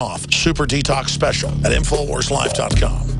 off Super Detox Special at InfoWarsLife.com.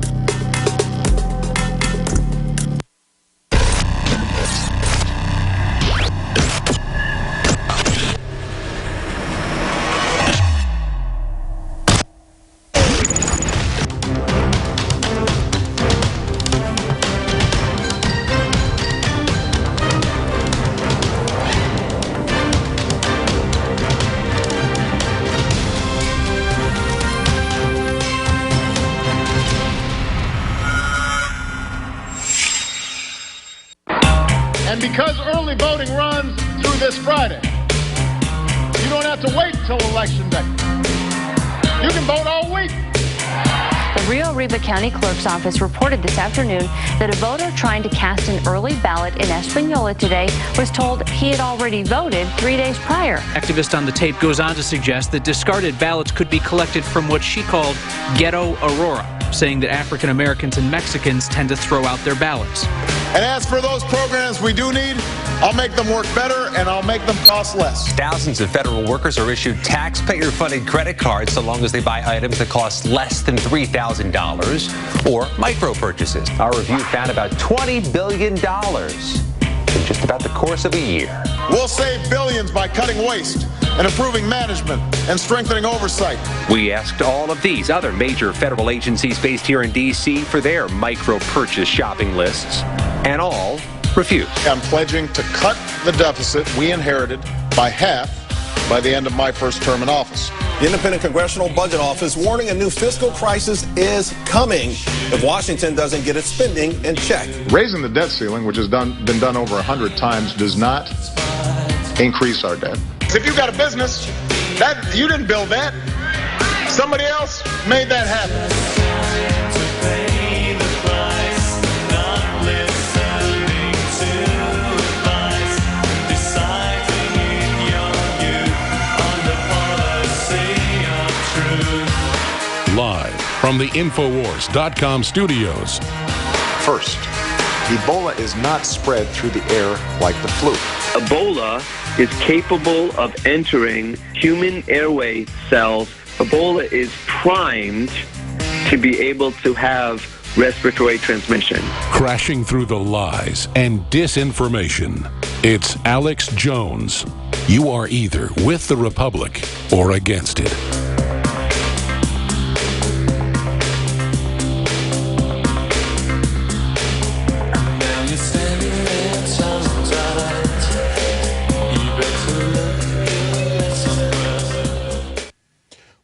And because early voting runs through this Friday, you don't have to wait till Election Day. You can vote all week. The Rio Arriba County Clerk's Office reported this afternoon that a voter trying to cast an early ballot in Espanola today was told he had already voted 3 days prior. Activist on the tape goes on to suggest that discarded ballots could be collected from what she called Ghetto Aurora, saying that African Americans and Mexicans tend to throw out their ballots. And as for those programs we do need, I'll make them work better and I'll make them cost less. Thousands of federal workers are issued taxpayer-funded credit cards so long as they buy items that cost less than $3,000 or micro purchases. Our review found about $20 billion in just about the course of a year. We'll save billions by cutting waste and improving management and strengthening oversight. We asked all of these other major federal agencies based here in D.C. for their micro purchase shopping lists, and all refused. I'm pledging to cut the deficit we inherited by half by the end of my first term in office. The Independent Congressional Budget Office warning a new fiscal crisis is coming if Washington doesn't get its spending in check. Raising the debt ceiling, which has been done over 100 times, does not increase our debt. If you got a business, that you didn't build that. Somebody else made that happen. Live from the INFOWARS.com studios. First, Ebola is not spread through the air like the flu. Ebola is capable of entering human airway cells. Ebola is primed to be able to have respiratory transmission. Crashing through the lies and disinformation. It's Alex Jones. You are either with the Republic or against it.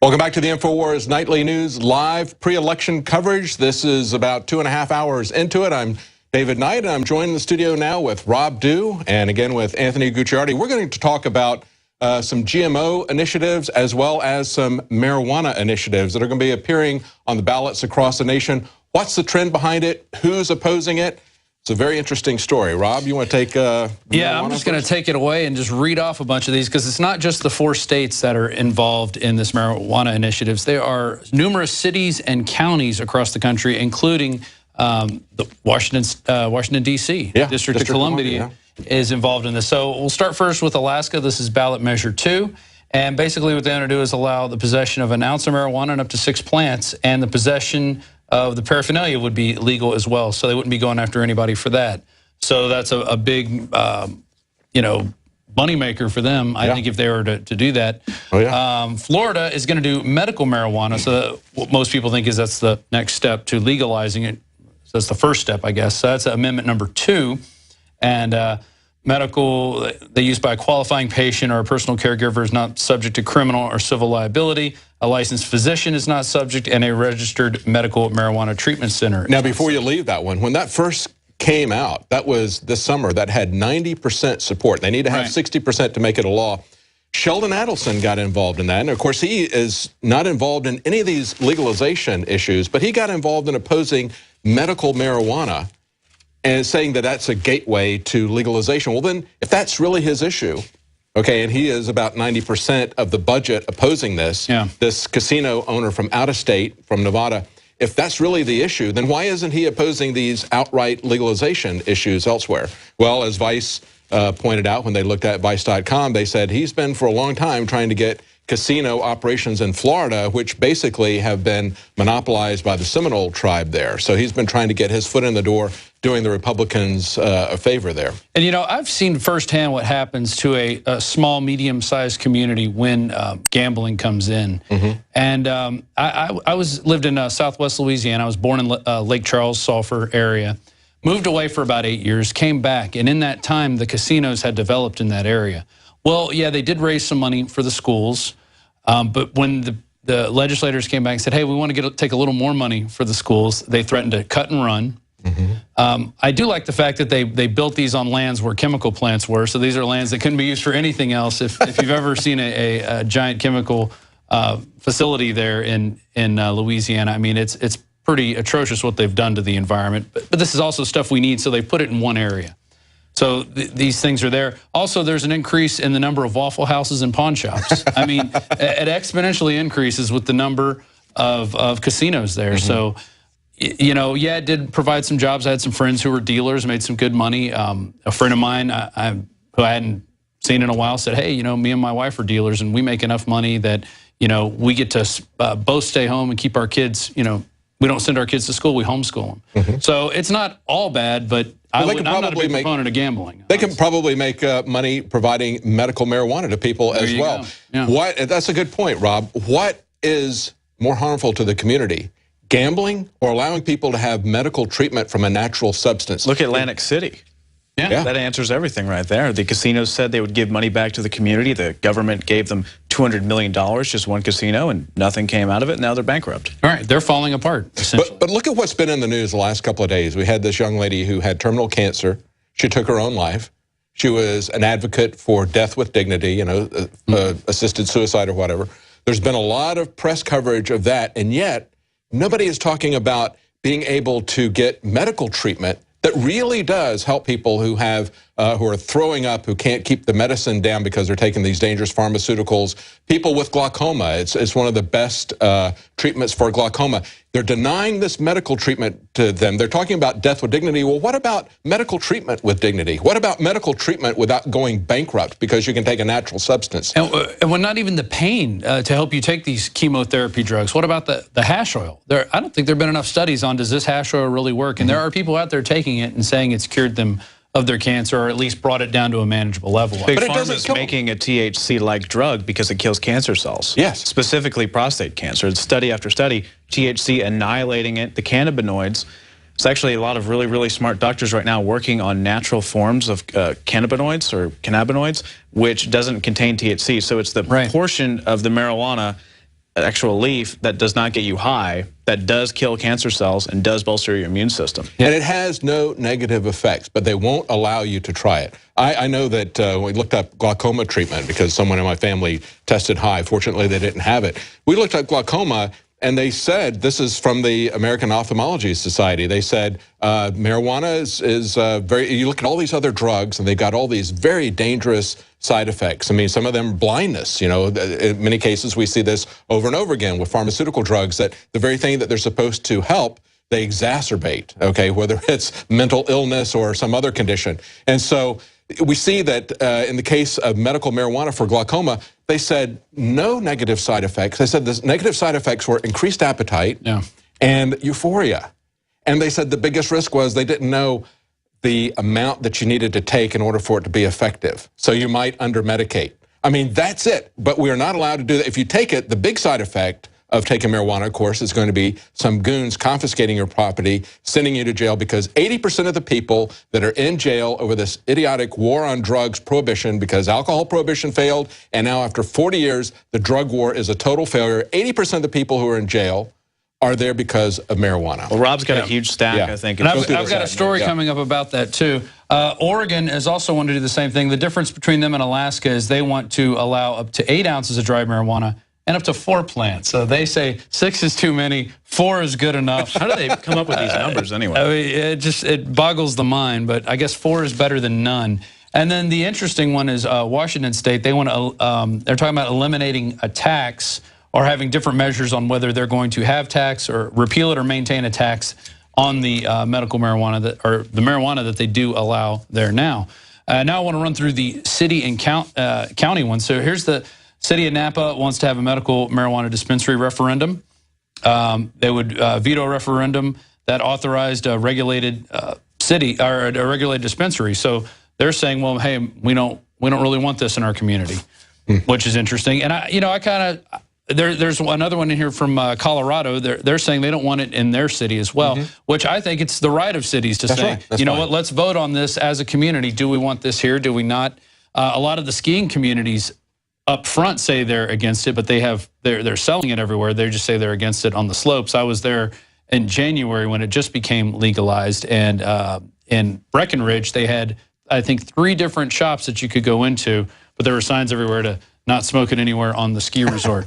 Welcome back to the InfoWars Nightly News live pre-election coverage. This is about 2.5 hours into it. I'm David Knight, and I'm joined in the studio now with Rob Dew and again with Anthony Gucciardi. We're going to talk about some GMO initiatives as well as some marijuana initiatives that are going to be appearing on the ballots across the nation. What's the trend behind it? Who's opposing it? It's a very interesting story. Rob, you want to take Yeah, I'm just going to take it away and just read off a bunch of these because it's not just the 4 states that are involved in this marijuana initiatives. There are numerous cities and counties across the country, including the Washington, D.C. District of Columbia is involved in this. So we'll start first with Alaska. This is ballot measure 2. And basically what they want to do is allow the possession of an ounce of marijuana and up to 6 plants, and the possession of the paraphernalia would be legal as well, so they wouldn't be going after anybody for that. So that's a big, moneymaker for them, I think, if they were to do that. Florida is going to do medical marijuana, so what most people think is that's the next step to legalizing it. So that's the first step, I guess. So that's amendment number 2. And medical, they use by a qualifying patient or a personal caregiver is not subject to criminal or civil liability. A licensed physician is not subject, and a registered medical marijuana treatment center. Now, before you leave that one, when that first came out, that was this summer, that had 90% support. They need to have 60% to make it a law. Sheldon Adelson got involved in that. And of course, he is not involved in any of these legalization issues, but he got involved in opposing medical marijuana and saying that that's a gateway to legalization. Well, then, if that's really his issue, okay, and he is about 90% of the budget opposing this, this casino owner from out of state, from Nevada, if that's really the issue, then why isn't he opposing these outright legalization issues elsewhere? Well, as Vice pointed out when they looked at Vice.com, they said he's been for a long time trying to get casino operations in Florida, which basically have been monopolized by the Seminole tribe there. So he's been trying to get his foot in the door, doing the Republicans a favor there. And, you know, I've seen firsthand what happens to a small, medium-sized community when gambling comes in. And I lived in Southwest Louisiana. I was born in Lake Charles, Sulphur area. Moved away for about 8 years, came back, and in that time, the casinos had developed in that area. Well, yeah, they did raise some money for the schools, but when the legislators came back and said, hey, we want to take a little more money for the schools, they threatened to cut and run. I do like the fact that they built these on lands where chemical plants were, so these are lands that couldn't be used for anything else. If you've ever seen a giant chemical facility there in Louisiana, I mean, it's pretty atrocious what they've done to the environment. But this is also stuff we need, so they put it in one area. So these things are there. Also, there's an increase in the number of Waffle Houses and pawn shops. I mean, it exponentially increases with the number of casinos there. So, you know, yeah, it did provide some jobs. I had some friends who were dealers, made some good money. A friend of mine who I hadn't seen in a while said, hey, you know, me and my wife are dealers, and we make enough money that, you know, we get to both stay home and keep our kids, you know, we don't send our kids to school, we homeschool them. So it's not all bad, but I'm not a big proponent of gambling. They can probably make money providing medical marijuana to people as well. Yeah. That's a good point, Rob. What is more harmful to the community? Gambling or allowing people to have medical treatment from a natural substance? Look at Atlantic City. Yeah. That answers everything right there. The casinos said they would give money back to the community. The government gave them $200 million, just one casino, and nothing came out of it. Now they're bankrupt. All right, they're falling apart, essentially. But look at what's been in the news the last couple of days. We had this young lady who had terminal cancer. She took her own life. She was an advocate for death with dignity, you know, assisted suicide or whatever. There's been a lot of press coverage of that, and yet nobody is talking about being able to get medical treatment that really does help people who are throwing up, who can't keep the medicine down because they're taking these dangerous pharmaceuticals. People with glaucoma, it's one of the best treatments for glaucoma. They're denying this medical treatment to them. They're talking about death with dignity. Well, what about medical treatment with dignity? What about medical treatment without going bankrupt because you can take a natural substance? And when not even the pain to help you take these chemotherapy drugs. What about the hash oil? I don't think there have been enough studies on does this hash oil really work? And there are people out there taking it and saying it's cured them of their cancer, or at least brought it down to a manageable level. Big Pharma is making a THC-like drug because it kills cancer cells. Yes. Specifically prostate cancer. It's study after study, THC annihilating it, the cannabinoids. There's actually a lot of really, really smart doctors right now working on natural forms of cannabinoids, which doesn't contain THC. So it's the portion of the marijuana, actual leaf, that does not get you high, that does kill cancer cells and does bolster your immune system. And it has no negative effects, but they won't allow you to try it. I know that we looked up glaucoma treatment because someone in my family tested high. Fortunately, they didn't have it. We looked up glaucoma, and they said, this is from the American Ophthalmology Society, they said marijuana is very, you look at all these other drugs, and they've got all these very dangerous side effects. I mean, some of them blindness, you know, in many cases we see this over and over again with pharmaceutical drugs, that the very thing that they're supposed to help, they exacerbate, okay, whether it's mental illness or some other condition. And so we see that in the case of medical marijuana for glaucoma, they said no negative side effects. They said the negative side effects were increased appetite and euphoria. And they said the biggest risk was they didn't know the amount that you needed to take in order for it to be effective. So you might under-medicate. I mean, that's it. But we are not allowed to do that. If you take it, the big side effect of taking marijuana, of course, is going to be some goons confiscating your property, sending you to jail, because 80% of the people that are in jail over this idiotic war on drugs prohibition, because alcohol prohibition failed, and now after 40 years, the drug war is a total failure. 80% of the people who are in jail are there because of marijuana. Well, Rob's got a huge stack, I think. And I've got a story coming up about that, too. Oregon has also wanted to do the same thing. The difference between them and Alaska is they want to allow up to 8 ounces of dried marijuana and up to 4 plants. So they say 6 is too many, 4 is good enough. How do they come up with these numbers anyway? I mean, it boggles the mind, but I guess 4 is better than none. And then the interesting one is Washington State. They want to, they're talking about eliminating a tax or having different measures on whether they're going to have tax or repeal it or maintain a tax on the medical marijuana or the marijuana that they do allow there now. Now I want to run through the city and county ones. So here's the City of Napa wants to have a medical marijuana dispensary referendum. They would veto a referendum that authorized a regulated city or a regulated dispensary. So they're saying, well, hey, we don't really want this in our community, which is interesting. And I kind of there's another one in here from Colorado. They're saying they don't want it in their city as well, which I think it's the right of cities to say, you know what, let's vote on this as a community. Do we want this here? Do we not? A lot of the skiing communities up front say they're against it, but they're selling it everywhere. They just say they're against it on the slopes. I was there in January when it just became legalized, and in Breckenridge they had, I think, 3 different shops that you could go into, but there were signs everywhere to not smoke it anywhere on the ski resort.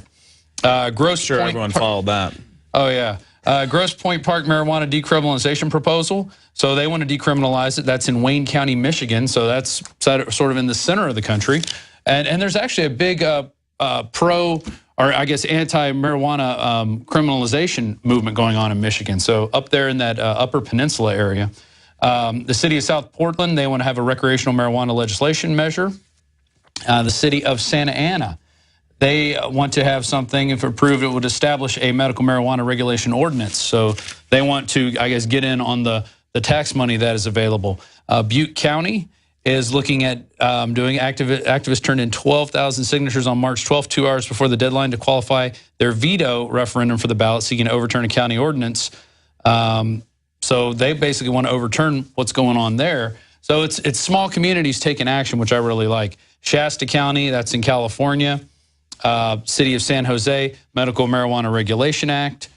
Grosse Pointe, everyone followed that. Oh yeah, Grosse Pointe Park marijuana decriminalization proposal. So they want to decriminalize it. That's in Wayne County, Michigan. So that's sort of in the center of the country. And there's actually a big pro, or I guess anti-marijuana criminalization movement going on in Michigan. So up there in that Upper Peninsula area. The city of South Portland, they want to have a recreational marijuana legislation measure. The city of Santa Ana, they want to have something, if approved, it would establish a medical marijuana regulation ordinance. So they want to, I guess, get in on the tax money that is available. Butte County is looking at doing activists turned in 12,000 signatures on March 12th, 2 hours before the deadline to qualify their veto referendum for the ballot, seeking to overturn a county ordinance. So they basically want to overturn what's going on there. So it's small communities taking action, which I really like. Shasta County, that's in California. City of San Jose, Medical Marijuana Regulation Act.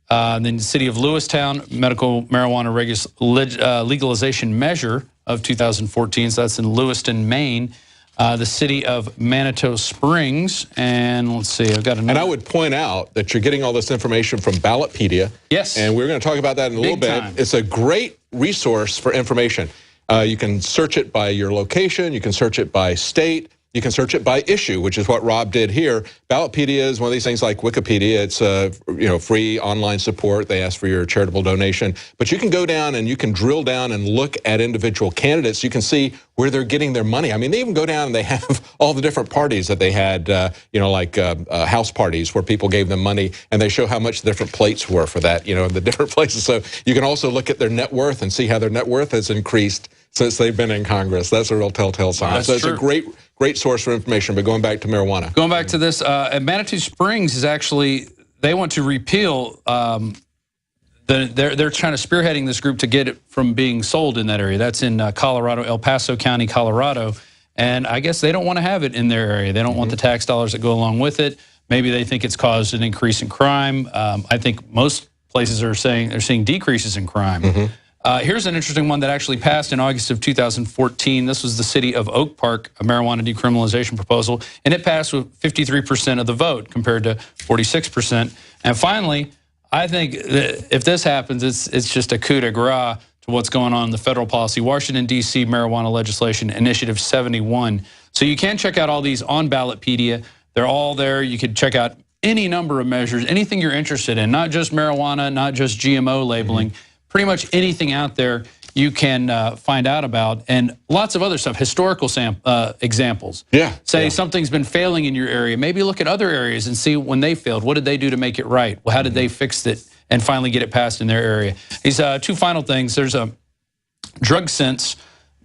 Then the City of Lewistown, Medical Marijuana Legalization Measure of 2014. So that's in Lewiston, Maine. The City of Manitou Springs. And let's see, I've got another. And I would point out that you're getting all this information from Ballotpedia. Yes. And we're going to talk about that in a little bit. It's a great resource for information. You can search it by your location. You can search it by state. You can search it by issue, which is what Rob did here. Ballotpedia is one of these things like Wikipedia. It's free online support. They ask for your charitable donation. But you can go down and you can drill down and look at individual candidates. You can see where they're getting their money. I mean, they even go down and they have all the different parties that they had, like house parties where people gave them money, and they show how much the different plates were for that, in the different places. So you can also look at their net worth and see how their net worth has increased since they've been in Congress. That's a real telltale sign. So it's a great source for information. But going back to marijuana. Going back to this, Manitou Springs is actually, they want to repeal, they're trying to spearheading this group to get it from being sold in that area. That's in Colorado, El Paso County, Colorado. And I guess they don't want to have it in their area. They don't want the tax dollars that go along with it. Maybe they think it's caused an increase in crime. I think most places are saying they're seeing decreases in crime. Here's an interesting one that actually passed in August of 2014. This was the City of Oak Park, a marijuana decriminalization proposal, and it passed with 53% of the vote compared to 46%. And finally, I think that if this happens, it's just a coup de grace to what's going on in the federal policy. Washington, D.C. Marijuana Legislation Initiative 71. So you can check out all these on Ballotpedia. They're all there. You could check out any number of measures, anything you're interested in, not just marijuana, not just GMO labeling. Pretty much anything out there you can find out about, and lots of other stuff, historical examples. Say something's been failing in your area. Maybe look at other areas and see when they failed. What did they do to make it right? Well, how did they fix it and finally get it passed in their area? These 2 final things. There's a Drug Sense.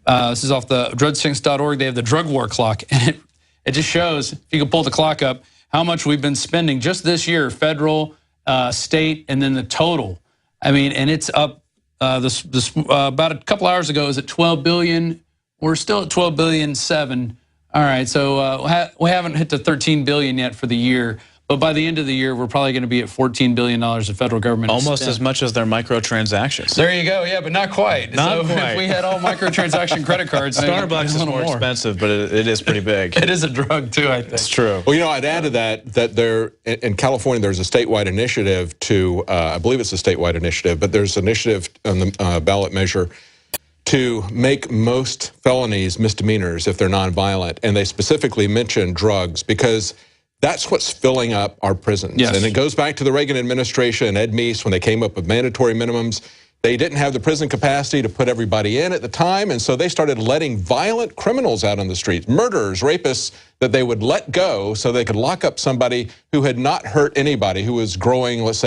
This is off the drugsense.org. They have the drug war clock, and it just shows, if you can pull the clock up, how much we've been spending just this year, federal, state, and then the total. I mean, and it's up about a couple hours ago, it was at $12 billion. We're still at $12.7 billion. All right, so we haven't hit the $13 billion yet for the year. But by the end of the year, we're probably going to be at $14 billion of federal government. Almost as much as their microtransactions. There you go, yeah, but not quite. Not quite. If we had all microtransaction credit cards, Starbucks is more expensive, but it is pretty big. It is a drug too, I think. It's true. Well, I'd add to that there in California, there's a statewide initiative to, I believe it's a statewide initiative, but there's an initiative on the ballot measure to make most felonies misdemeanors if they're nonviolent, and they specifically mention drugs because that's what's filling up our prisons. Yes. And it goes back to the Reagan administration and Ed Meese when they came up with mandatory minimums. They didn't have the prison capacity to put everybody in at the time, and so they started letting violent criminals out on the streets, murderers, rapists, that they would let go so they could lock up somebody who had not hurt anybody, who was growing, let's say,